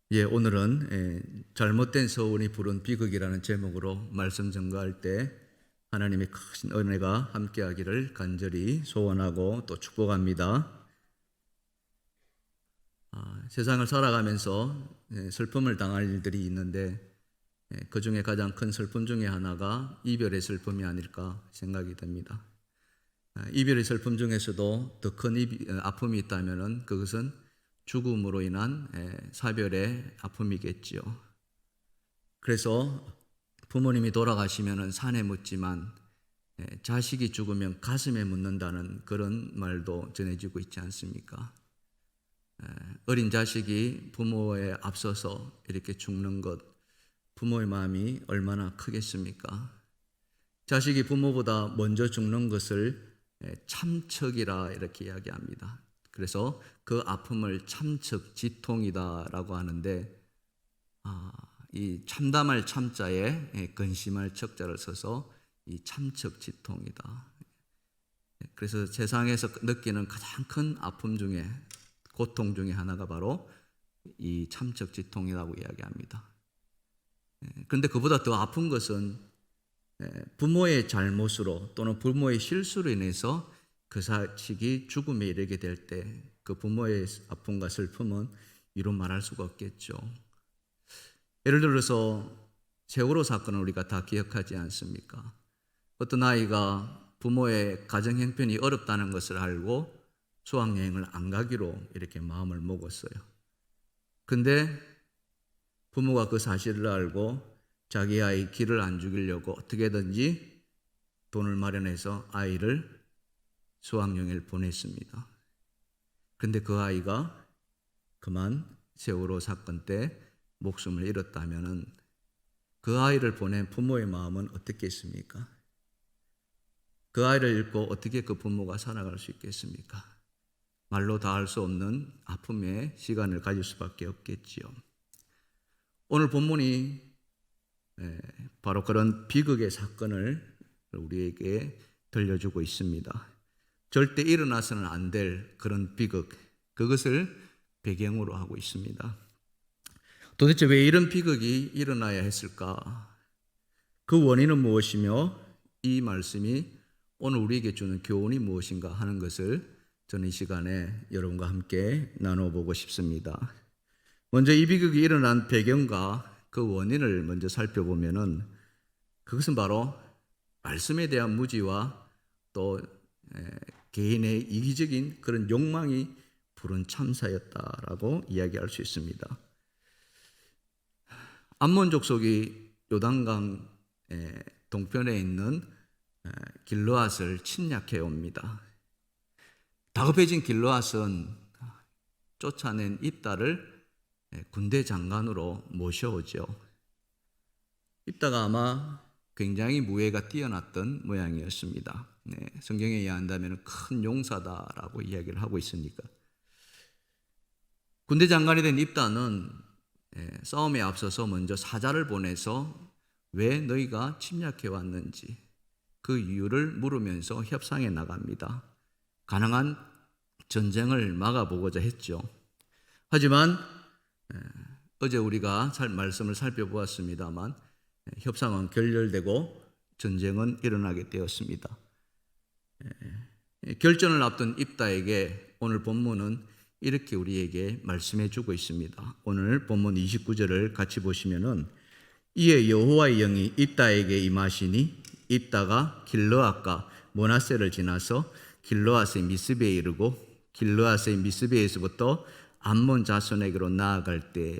오늘은 잘못된 서원이 부른 비극이라는 제목으로 말씀 전가할 때 하나님의 큰 은혜가 함께하기를 간절히 소원하고 또 축복합니다. 세상을 살아가면서 슬픔을 당할 일들이 있는데 그 중에 가장 큰 슬픔 중에 하나가 이별의 슬픔이 아닐까 생각이 됩니다. 이별의 슬픔 중에서도 더 큰 아픔이 있다면 그것은 죽음으로 인한 사별의 아픔이겠지요. 그래서 부모님이 돌아가시면 산에 묻지만 자식이 죽으면 가슴에 묻는다는 그런 말도 전해지고 있지 않습니까? 어린 자식이 부모에 앞서서 이렇게 죽는 것, 부모의 마음이 얼마나 크겠습니까? 자식이 부모보다 먼저 죽는 것을 참척이라 이렇게 이야기합니다. 그래서 그 아픔을 참척 지통이다라고 하는데, 이 참담할 참자에 근심할 척자를 써서 이 참척 지통이다. 그래서 세상에서 느끼는 가장 큰 아픔 중에, 고통 중에 하나가 바로 이 참척 지통이라고 이야기합니다. 그런데 그보다 더 아픈 것은 부모의 잘못으로 또는 부모의 실수로 인해서 그 자식이 죽음에 이르게 될 때 그 부모의 아픔과 슬픔은 이루 말할 수가 없겠죠. 예를 들어서 세월호 사건을 우리가 다 기억하지 않습니까? 어떤 아이가 부모의 가정 형편이 어렵다는 것을 알고 수학여행을 안 가기로 이렇게 마음을 먹었어요. 근데 부모가 그 사실을 알고 자기 아이 길을 안 죽이려고 어떻게든지 돈을 마련해서 아이를 수학여행을 보냈습니다. 그런데 그 아이가 그만 세월호 사건 때 목숨을 잃었다면 그 아이를 보낸 부모의 마음은 어떻겠습니까? 그 아이를 잃고 어떻게 그 부모가 살아갈 수 있겠습니까? 말로 다 할 수 없는 아픔의 시간을 가질 수밖에 없겠지요. 오늘 본문이 바로 그런 비극의 사건을 우리에게 들려주고 있습니다. 절대 일어나서는 안 될 그런 비극, 그것을 배경으로 하고 있습니다. 도대체 왜 이런 비극이 일어나야 했을까? 그 원인은 무엇이며 이 말씀이 오늘 우리에게 주는 교훈이 무엇인가 하는 것을 저는 이 시간에 여러분과 함께 나눠보고 싶습니다. 먼저 이 비극이 일어난 배경과 그 원인을 먼저 살펴보면은 그것은 바로 말씀에 대한 무지와 또 개인의 이기적인 그런 욕망이 부른 참사였다라고 이야기할 수 있습니다. 암몬 족속이 요단강 동편에 있는 길르앗을 침략해 옵니다. 다급해진 길르앗은 쫓아낸 입다를 군대 장관으로 모셔오죠. 입다가 아마 굉장히 무예가 뛰어났던 모양이었습니다. 성경에 의한다면 큰 용사다라고 이야기를 하고 있으니까. 군대 장관이 된 입다는 싸움에 앞서서 먼저 사자를 보내서 왜 너희가 침략해 왔는지 그 이유를 물으면서 협상에 나갑니다. 가능한 전쟁을 막아보고자 했죠. 하지만 어제 우리가 말씀을 살펴보았습니다만 협상은 결렬되고 전쟁은 일어나게 되었습니다. 결전을 앞둔 입다에게 오늘 본문은 이렇게 우리에게 말씀해 주고 있습니다. 오늘 본문 29절을 같이 보시면은 이에 여호와의 영이 입다에게 임하시니 입다가 길르앗과 므낫세를 지나서 길르앗의 미스베에 이르고 길르앗의 미스베에서부터 암몬 자손에게로 나아갈 때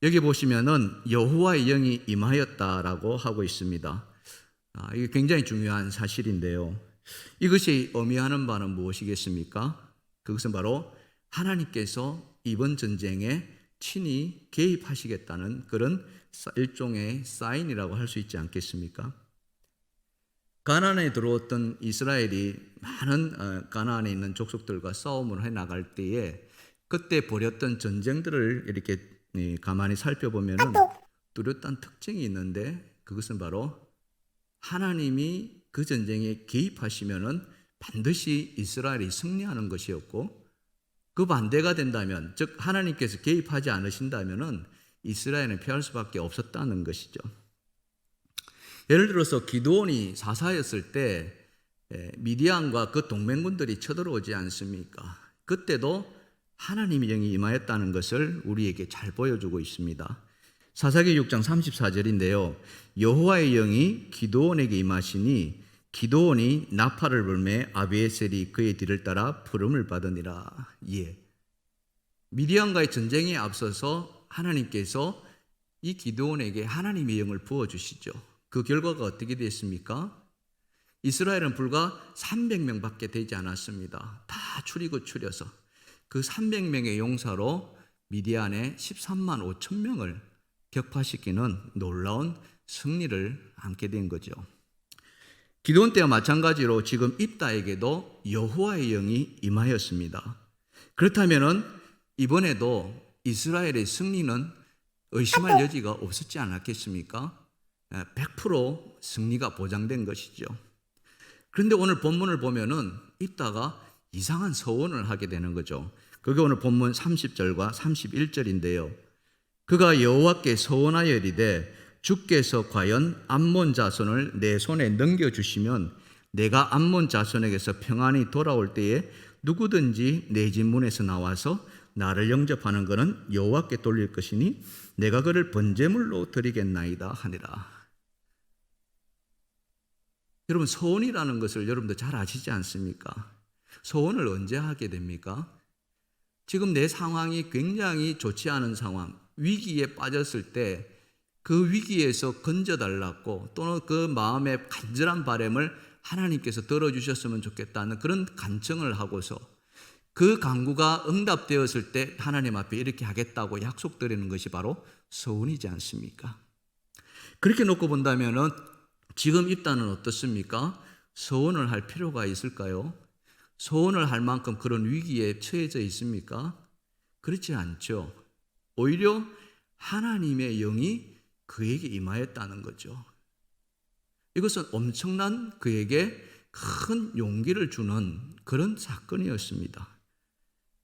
여기 보시면은 여호와의 영이 임하였다라고 하고 있습니다. 이게 굉장히 중요한 사실인데요. 이것이 의미하는 바는 무엇이겠습니까? 그것은 바로 하나님께서 이번 전쟁에 친히 개입하시겠다는 그런 일종의 사인이라고 할 수 있지 않겠습니까? 가나안에 들어왔던 이스라엘이 많은 가나안에 있는 족속들과 싸움을 해나갈 때에 그때 벌였던 전쟁들을 이렇게 가만히 살펴보면 뚜렷한 특징이 있는데 그것은 바로 하나님이 그 전쟁에 개입하시면은 반드시 이스라엘이 승리하는 것이었고 그 반대가 된다면, 즉 하나님께서 개입하지 않으신다면은 이스라엘은 피할 수밖에 없었다는 것이죠. 예를 들어서 기드온이 사사였을 때 미디안과 그 동맹군들이 쳐들어오지 않습니까? 그때도 하나님의 영이 임하였다는 것을 우리에게 잘 보여주고 있습니다. 사사기 6장 34절인데요. 여호와의 영이 기드온에게 임하시니 기드온이 나팔을 불매 아비에셀이 그의 뒤를 따라 부름을 받으니라. 예. 미디안과의 전쟁에 앞서서 하나님께서 이 기드온에게 하나님의 영을 부어주시죠. 그 결과가 어떻게 됐습니까? 이스라엘은 불과 300명밖에 되지 않았습니다. 다 추리고 추려서 그 300명의 용사로 미디안의 13만 5천 명을 격파시키는 놀라운 승리를 안게 된 거죠. 기드온 때와 마찬가지로 지금 입다에게도 여호와의 영이 임하였습니다. 그렇다면 이번에도 이스라엘의 승리는 의심할 여지가 없었지 않았겠습니까? 100% 승리가 보장된 것이죠. 그런데 오늘 본문을 보면은 입다가 이상한 서원을 하게 되는 거죠. 그게 오늘 본문 30절과 31절인데요. 그가 여호와께 서원하여 이르되 주께서 과연 암몬 자손을 내 손에 넘겨주시면 내가 암몬 자손에게서 평안히 돌아올 때에 누구든지 내 집 문에서 나와서 나를 영접하는 것은 여호와께 돌릴 것이니 내가 그를 번제물로 드리겠나이다 하니라. 여러분, 소원이라는 것을 여러분도 잘 아시지 않습니까? 소원을 언제 하게 됩니까? 지금 내 상황이 굉장히 좋지 않은 상황, 위기에 빠졌을 때 그 위기에서 건져달라고, 또는 그 마음의 간절한 바람을 하나님께서 들어주셨으면 좋겠다는 그런 간청을 하고서 그 간구가 응답되었을 때 하나님 앞에 이렇게 하겠다고 약속드리는 것이 바로 소원이지 않습니까? 그렇게 놓고 본다면은 지금 입다는 어떻습니까? 소원을 할 필요가 있을까요? 소원을 할 만큼 그런 위기에 처해져 있습니까? 그렇지 않죠. 오히려 하나님의 영이 그에게 임하였다는 거죠. 이것은 엄청난 그에게 큰 용기를 주는 그런 사건이었습니다.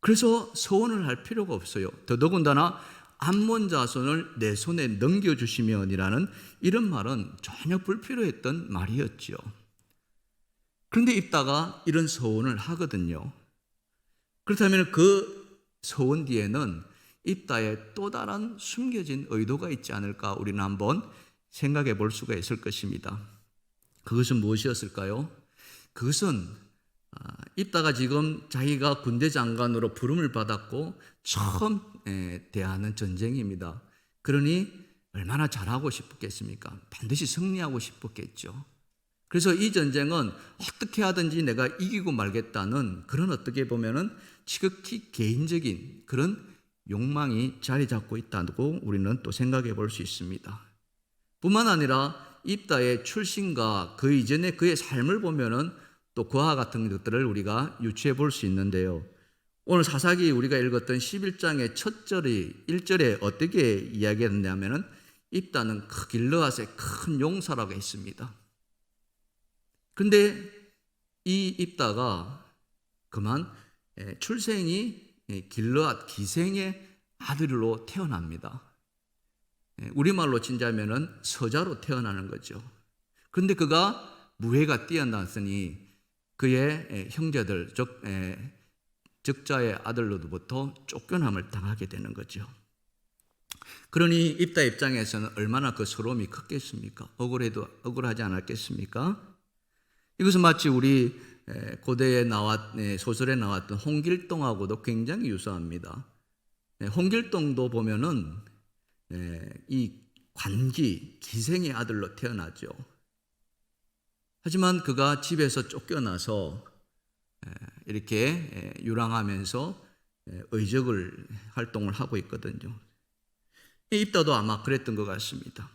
그래서 소원을 할 필요가 없어요. 더더군다나 암몬 자손을 내 손에 넘겨주시면이라는 이런 말은 전혀 불필요했던 말이었죠. 그런데 입다가 이런 소원을 하거든요. 그렇다면 그 소원 뒤에는 입다의 또 다른 숨겨진 의도가 있지 않을까 우리는 한번 생각해 볼 수가 있을 것입니다. 그것은 무엇이었을까요? 그것은 입다가 지금 자기가 군대 장관으로 부름을 받았고 처음 대하는 전쟁입니다. 그러니 얼마나 잘하고 싶었겠습니까? 반드시 승리하고 싶었겠죠. 그래서 이 전쟁은 어떻게 하든지 내가 이기고 말겠다는 그런, 어떻게 보면은 지극히 개인적인 그런 욕망이 자리 잡고 있다고 우리는 또 생각해 볼 수 있습니다. 뿐만 아니라 입다의 출신과 그 이전에 그의 삶을 보면은 또 그와 같은 것들을 우리가 유추해 볼 수 있는데요. 오늘 사사기 우리가 읽었던 11장의 첫 절이 1절에 어떻게 이야기했냐면은 입다는 길르앗의 큰 용사라고 했습니다. 그런데 이 입다가 그만 출생이 길르앗 기생의 아들로 태어납니다. 우리말로 친자면은 서자로 태어나는 거죠. 그런데 그가 무예가 뛰어났으니 그의 형제들, 즉 적자의 아들로부터 쫓겨남을 당하게 되는 거죠. 그러니 입다 입장에서는 얼마나 그 서러움이 컸겠습니까? 억울하지 않았겠습니까? 이것은 마치 우리 고대에 소설에 나왔던 홍길동하고도 굉장히 유사합니다. 홍길동도 보면은 이 관기, 기생의 아들로 태어나죠. 하지만 그가 집에서 쫓겨나서 이렇게 유랑하면서 의적을 활동을 하고 있거든요. 입다도 아마 그랬던 것 같습니다.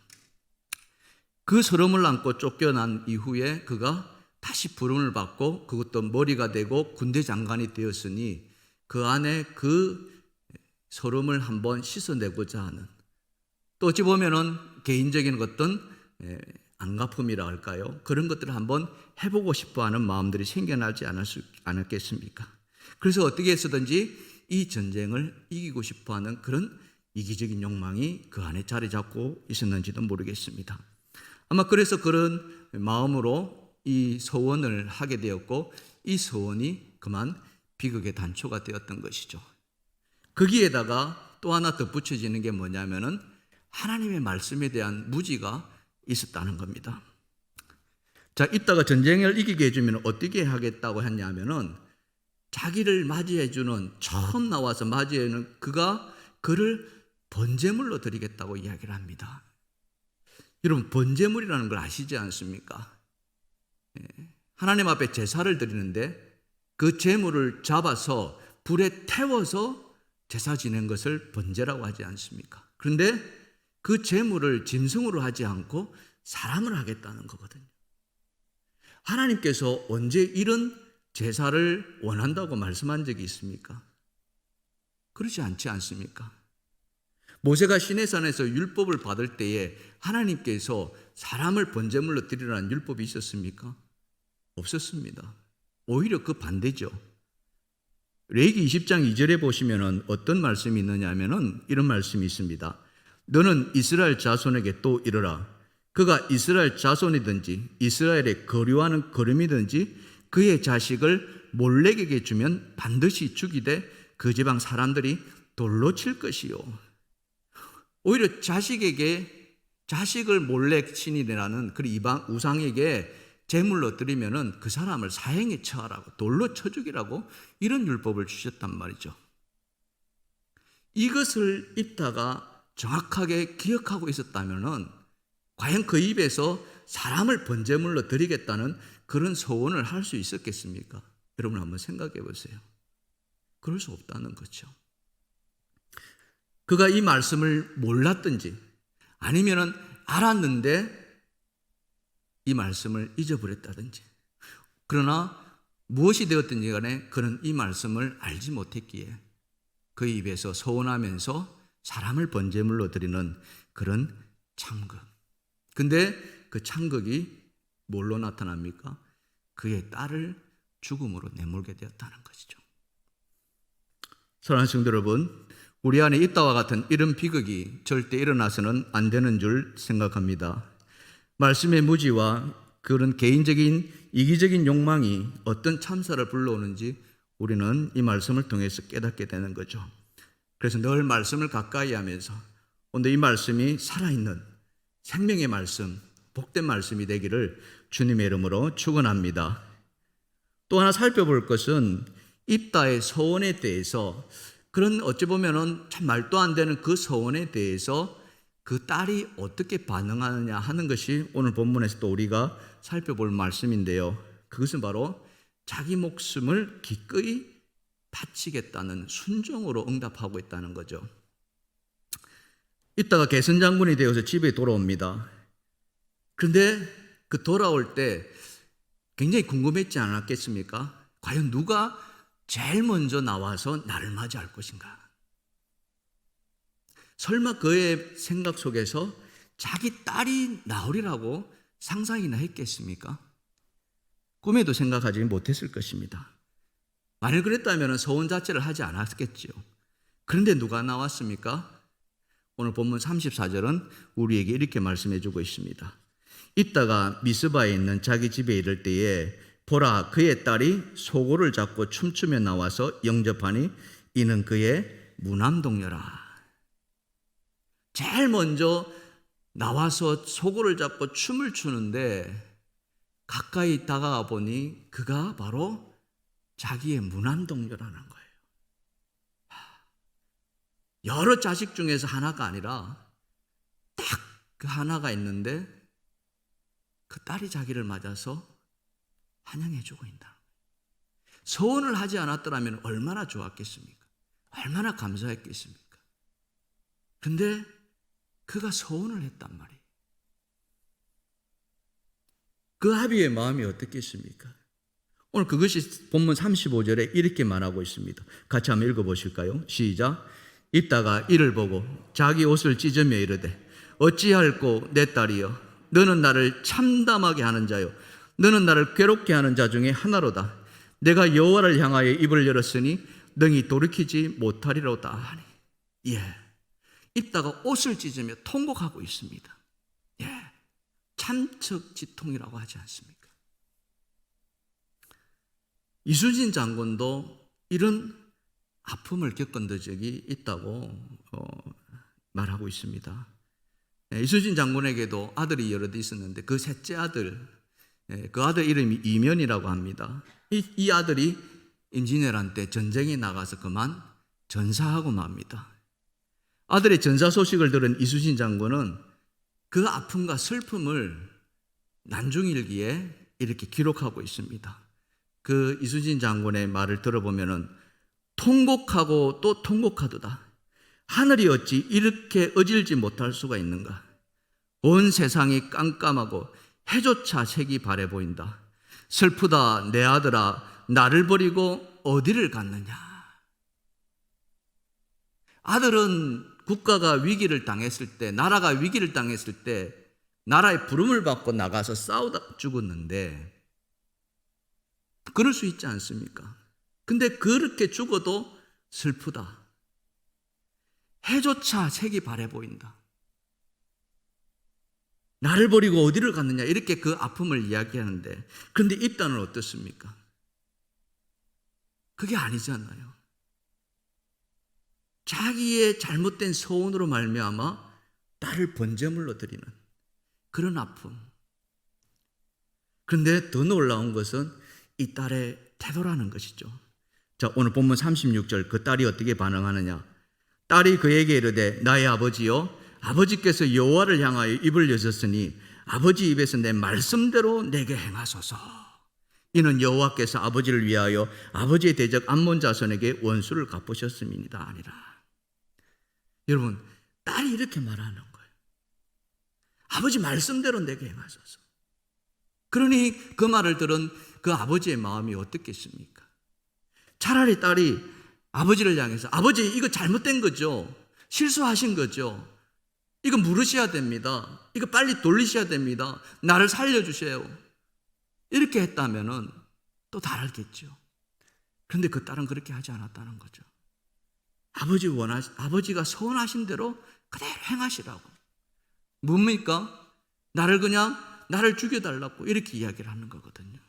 그 서름을 안고 쫓겨난 이후에 그가 다시 부름을 받고 그것도 머리가 되고 군대 장관이 되었으니 그 안에 그 서름을 한번 씻어내고자 하는, 또 어찌 보면은 개인적인 어떤 안갚음이라 할까요? 그런 것들을 한번 해보고 싶어하는 마음들이 생겨나지 않았겠습니까? 그래서 어떻게 해서든지 이 전쟁을 이기고 싶어하는 그런 이기적인 욕망이 그 안에 자리 잡고 있었는지도 모르겠습니다. 아마 그래서 그런 마음으로 이 서원을 하게 되었고 이 서원이 그만 비극의 단초가 되었던 것이죠. 거기에다가 또 하나 덧붙여지는 게 뭐냐면은 하나님의 말씀에 대한 무지가 있었다는 겁니다. 자, 이따가 전쟁을 이기게 해주면 어떻게 하겠다고 했냐면은 자기를 맞이해주는, 처음 나와서 맞이해주는 그를 번제물로 드리겠다고 이야기를 합니다. 여러분, 번제물이라는 걸 아시지 않습니까? 하나님 앞에 제사를 드리는데 그 제물을 잡아서 불에 태워서 제사 지낸 것을 번제라고 하지 않습니까? 그런데 그 제물을 짐승으로 하지 않고 사람을 하겠다는 거거든요. 하나님께서 언제 이런 제사를 원한다고 말씀한 적이 있습니까? 그렇지 않지 않습니까? 모세가 시내산에서 율법을 받을 때에 하나님께서 사람을 번제물로 드리라는 율법이 있었습니까? 없었습니다. 오히려 그 반대죠. 레위기 20장 2절에 보시면 어떤 말씀이 있느냐 하면 이런 말씀이 있습니다. 너는 이스라엘 자손에게 또 이르라. 그가 이스라엘 자손이든지 이스라엘에 거류하는 거름이든지 그의 자식을 몰렉에게 주면 반드시 죽이되 그 지방 사람들이 돌로 칠 것이요. 오히려 자식을 몰렉 신이라는 그 이방 우상에게 제물로 드리면은 그 사람을 사형에 처하라고, 돌로 쳐 죽이라고 이런 율법을 주셨단 말이죠. 이것을 읽다가 정확하게 기억하고 있었다면은 과연 그 입에서 사람을 번제물로 드리겠다는 그런 소원을 할 수 있었겠습니까? 여러분 한번 생각해 보세요. 그럴 수 없다는 거죠. 그가 이 말씀을 몰랐든지 아니면은 알았는데 이 말씀을 잊어버렸다든지, 그러나 무엇이 되었든지 간에 그는 이 말씀을 알지 못했기에 그 입에서 소원하면서 사람을 번제물로 드리는 그런 참극. 근데 그 참극이 뭘로 나타납니까? 그의 딸을 죽음으로 내몰게 되었다는 것이죠. 사랑하는 성도 여러분, 우리 안에 이따와 같은 이런 비극이 절대 일어나서는 안 되는 줄 생각합니다. 말씀의 무지와 그런 개인적인 이기적인 욕망이 어떤 참사를 불러오는지 우리는 이 말씀을 통해서 깨닫게 되는 거죠. 그래서 늘 말씀을 가까이 하면서 오늘 이 말씀이 살아있는 생명의 말씀, 복된 말씀이 되기를 주님의 이름으로 축원합니다. 또 하나 살펴볼 것은 입다의 서원에 대해서, 그런 어찌 보면은 참 말도 안 되는 그 서원에 대해서 그 딸이 어떻게 반응하느냐 하는 것이 오늘 본문에서 또 우리가 살펴볼 말씀인데요. 그것은 바로 자기 목숨을 기꺼이 바치겠다는 순종으로 응답하고 있다는 거죠. 이따가 개선 장군이 되어서 집에 돌아옵니다. 그런데 그 돌아올 때 굉장히 궁금했지 않았겠습니까? 과연 누가 제일 먼저 나와서 나를 맞이할 것인가? 설마 그의 생각 속에서 자기 딸이 나오리라고 상상이나 했겠습니까? 꿈에도 생각하지 못했을 것입니다. 만일 그랬다면 서원 자체를 하지 않았겠지요. 그런데 누가 나왔습니까? 오늘 본문 34절은 우리에게 이렇게 말씀해 주고 있습니다. 이따가 미스바에 있는 자기 집에 이를 때에 보라, 그의 딸이 소고를 잡고 춤추며 나와서 영접하니 이는 그의 무남동녀라. 제일 먼저 나와서 소고를 잡고 춤을 추는데 가까이 다가가 보니 그가 바로 자기의 무남동녀라는 거예요. 여러 자식 중에서 하나가 아니라 딱 그 하나가 있는데 그 딸이 자기를 맞아서 환영해 주고 있다. 소원을 하지 않았더라면 얼마나 좋았겠습니까? 얼마나 감사했겠습니까? 근데 그가 소원을 했단 말이에요. 그 아비의 마음이 어떻겠습니까? 오늘 그것이 본문 35절에 이렇게 말하고 있습니다. 같이 한번 읽어보실까요? 시작. 이따가 이를 보고 자기 옷을 찢으며 이르되 어찌할꼬 내 딸이여, 너는 나를 참담하게 하는 자요, 너는 나를 괴롭게 하는 자 중에 하나로다. 내가 여호와를 향하여 입을 열었으니 능히 돌이키지 못하리로다 하니. 예, 입다가 옷을 찢으며 통곡하고 있습니다. 예, 참척지통이라고 하지 않습니까? 이수진 장군도 이런 아픔을 겪은 적이 있다고 말하고 있습니다. 이수진 장군에게도 아들이 여럿 있었는데 그 셋째 아들, 그 아들 이름이 이면이라고 합니다. 이 아들이 임진왜란 때 전쟁에 나가서 그만 전사하고 맙니다. 아들의 전사 소식을 들은 이수진 장군은 그 아픔과 슬픔을 난중일기에 이렇게 기록하고 있습니다. 그 이수진 장군의 말을 들어보면은 통곡하고 또 통곡하도다. 하늘이 어찌 이렇게 어질지 못할 수가 있는가. 온 세상이 깜깜하고 해조차 색이 바래 보인다. 슬프다 내 아들아, 나를 버리고 어디를 갔느냐. 아들은 국가가 위기를 당했을 때, 나라가 위기를 당했을 때 나라의 부름을 받고 나가서 싸우다 죽었는데 그럴 수 있지 않습니까? 근데 그렇게 죽어도 슬프다. 해조차 색이 바래 보인다. 나를 버리고 어디를 갔느냐, 이렇게 그 아픔을 이야기하는데, 그런데 입단은 어떻습니까? 그게 아니잖아요. 자기의 잘못된 소원으로 말미암아 딸을 번제물로 드리는 그런 아픔. 그런데 더 놀라운 것은 이 딸의 태도라는 것이죠. 자, 오늘 본문 36절, 그 딸이 어떻게 반응하느냐. 딸이 그에게 이르되 나의 아버지여, 아버지께서 여호와를 향하여 입을 여셨으니 아버지 입에서 내 말씀대로 내게 행하소서. 이는 여호와께서 아버지를 위하여 아버지의 대적 암몬 자손에게 원수를 갚으셨음이니이다 아니라. 여러분, 딸이 이렇게 말하는 거예요. 아버지 말씀대로 내게 행하소서. 그러니 그 말을 들은 그 아버지의 마음이 어떻겠습니까? 차라리 딸이 아버지를 향해서 아버지 이거 잘못된 거죠. 실수하신 거죠. 이거 물으셔야 됩니다. 이거 빨리 돌리셔야 됩니다. 나를 살려주세요. 이렇게 했다면 또 다르겠죠. 그런데 그 딸은 그렇게 하지 않았다는 거죠. 아버지가 소원하신 대로 그대로 행하시라고. 뭡니까? 나를 죽여달라고 이렇게 이야기를 하는 거거든요.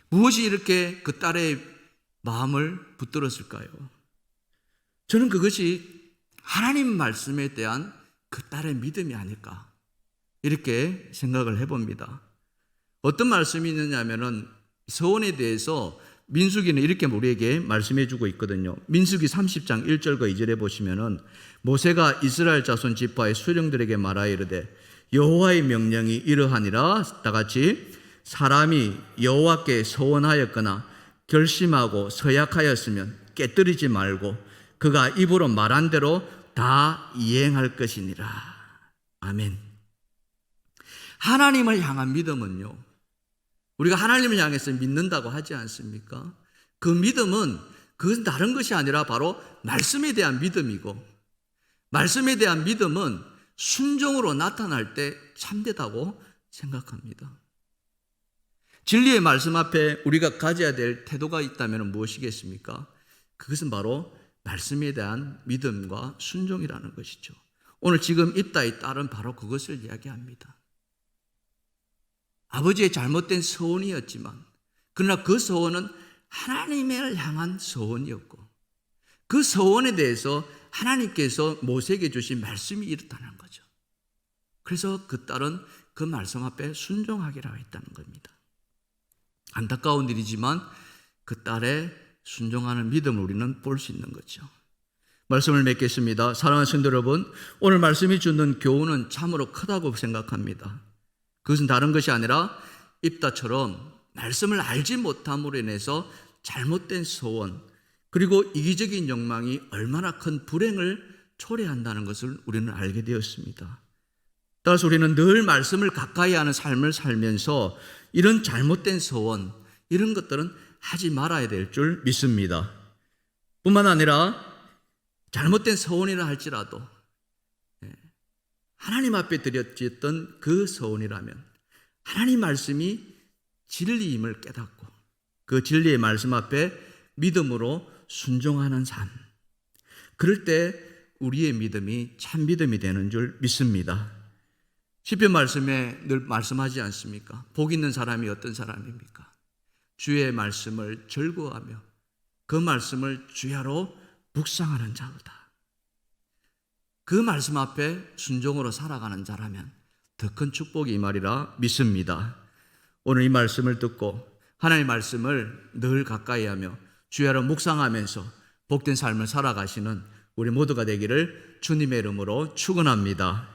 무엇이 이렇게 그 딸의 마음을 붙들었을까요? 저는 그것이 하나님 말씀에 대한 그 딸의 믿음이 아닐까 이렇게 생각을 해봅니다. 어떤 말씀이 있느냐 하면은 서원에 대해서 민수기는 이렇게 우리에게 말씀해 주고 있거든요. 민수기 30장 1절과 2절에 보시면은 모세가 이스라엘 자손 지파의 수령들에게 말하여 이르되 여호와의 명령이 이러하니라. 다 같이 사람이 여호와께 서원하였거나 결심하고 서약하였으면 깨뜨리지 말고 그가 입으로 말한 대로 다 이행할 것이니라. 아멘. 하나님을 향한 믿음은요, 우리가 하나님을 향해서 믿는다고 하지 않습니까? 그 믿음은 그것은 다른 것이 아니라 바로 말씀에 대한 믿음이고, 말씀에 대한 믿음은 순종으로 나타날 때 참되다고 생각합니다. 진리의 말씀 앞에 우리가 가져야 될 태도가 있다면 무엇이겠습니까? 그것은 바로 말씀에 대한 믿음과 순종이라는 것이죠. 오늘 지금 이따의 딸은 바로 그것을 이야기합니다. 아버지의 잘못된 소원이었지만 그러나 그 소원은 하나님을 향한 소원이었고 그 소원에 대해서 하나님께서 모세에게 주신 말씀이 이렇다는 거죠. 그래서 그 딸은 그 말씀 앞에 순종하기로 했다는 겁니다. 안타까운 일이지만 그 딸의 순종하는 믿음을 우리는 볼 수 있는 거죠. 말씀을 맺겠습니다. 사랑하는 성도 여러분, 오늘 말씀이 주는 교훈은 참으로 크다고 생각합니다. 그것은 다른 것이 아니라 입다처럼 말씀을 알지 못함으로 인해서 잘못된 소원 그리고 이기적인 욕망이 얼마나 큰 불행을 초래한다는 것을 우리는 알게 되었습니다. 따라서 우리는 늘 말씀을 가까이 하는 삶을 살면서 이런 잘못된 소원, 이런 것들은 하지 말아야 될 줄 믿습니다. 뿐만 아니라 잘못된 소원이라 할지라도 하나님 앞에 드렸던 그 소원이라면 하나님 말씀이 진리임을 깨닫고 그 진리의 말씀 앞에 믿음으로 순종하는 삶. 그럴 때 우리의 믿음이 참 믿음이 되는 줄 믿습니다. 시편 말씀에 늘 말씀하지 않습니까? 복 있는 사람이 어떤 사람입니까? 주의 말씀을 즐거워하며 그 말씀을 주야로 묵상하는 자로다. 그 말씀 앞에 순종으로 살아가는 자라면 더 큰 축복이 이 말이라 믿습니다. 오늘 이 말씀을 듣고 하나님의 말씀을 늘 가까이 하며 주야로 묵상하면서 복된 삶을 살아가시는 우리 모두가 되기를 주님의 이름으로 축원합니다.